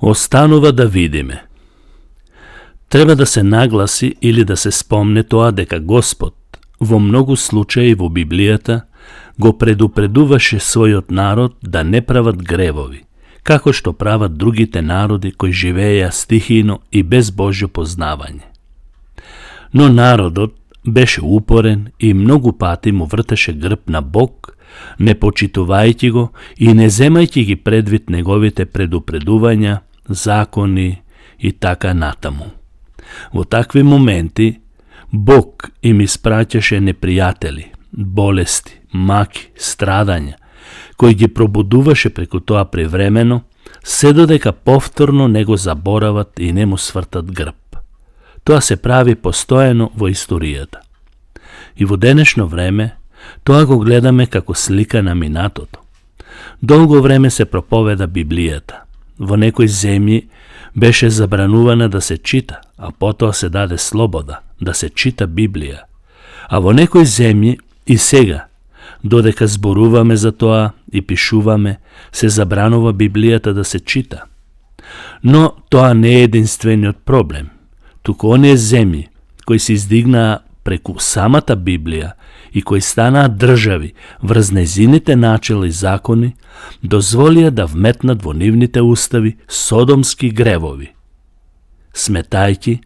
Останува да видиме. Треба да се нагласи или да се спомне тоа дека Господ во многу случаи во Библијата го предупредуваше својот народ да не прават гревови, како што прават другите народи кои живееја стихино и без Божјо познавање. Но народот беше упорен и многу пати му вртеше грб на Бог, не почитувајќи го и не земајќи ги предвид неговите предупредувања, закони и така натаму. Во такви моменти Бог им испраќаше непријатели, болести, маки, страдања, кои ги пробудуваше преку тоа привремено, се додека повторно не го заборават и не му свртат грб. Тоа се прави постојано во историјата. И во денешно време, тоа го гледаме како слика на минатото. Долго време се проповеда Библијата. Во некои земји беше забранувана да се чита, а потоа се даде слобода да се чита Библија. А во некои земји и сега, додека зборуваме за тоа и пишуваме, се забранува Библијата да се чита. Но тоа не е единствениот проблем. Туку оние земји кои се издигнаа преку самата Библија и кои станаа држави врз нејзините начела и закони, дозволија да вметнат во нивните устави содомски гревови, сметајќи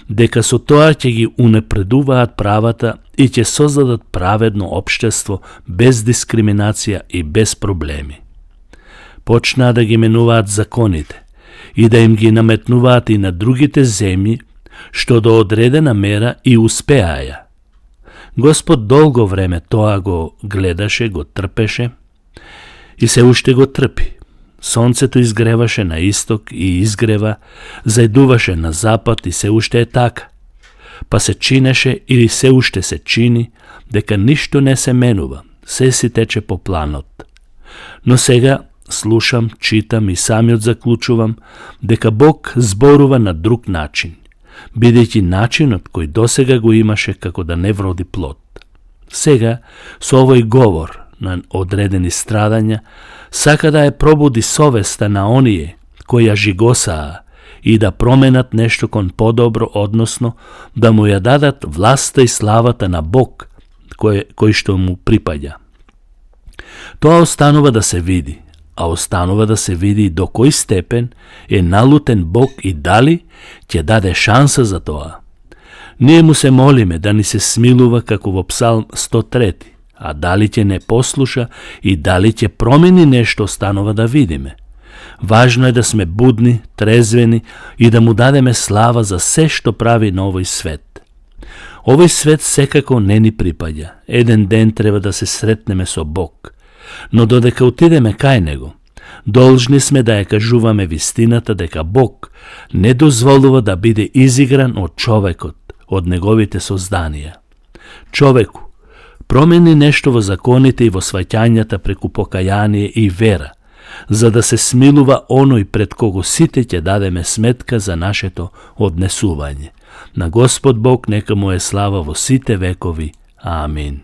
дека со тоа ќе ги унапредуваат правата и ќе создадат праведно општество без дискриминација и без проблеми. Почнаа да ги менуваат законите и да им ги наметнуваат и на другите земји, што до одредена мера и успеаја. Господ долго време тоа го гледаше, го трпеше и се уште го трпи. Сонцето изгреваше на исток и изгрева, зајдуваше на запад и се уште е така. Па се чинеше или се уште се чини дека ништо не се менува, се си тече по планот. Но сега слушам, читам и самиот заклучувам дека Бог зборува на друг начин, бидејќи начинот кој досега го имаше како да не вроди плод. Сега, со овој говор на одредени страдања, сака да ја пробуди совеста на оние кои ја жигосаа и да променат нешто кон подобро, односно да му ја дадат власта и славата на Бог кој што му припаѓа. Тоа останува да се види, а останува да се види до кој степен е налутен Бог и дали ќе даде шанса за тоа. Ние му се молиме да ни се смилува како во Псалм 103, а дали ќе не послуша и дали ќе промени нешто останува да видиме. Важно е да сме будни, трезвени и да му дадеме слава за се што прави на овој свет. Овој свет секако не ни припаѓа. Еден ден треба да се сретнеме со Бог. Но додека отидеме кај Него, должни сме да ја кажуваме вистината дека Бог не дозволува да биде изигран од човекот, од неговите созданија. Човеку, промени нешто во законите и во сваќањата преку покаяние и вера, за да се смилува оној пред кого сите ќе дадеме сметка за нашето однесување. На Господ Бог нека му е слава во сите векови. Амин.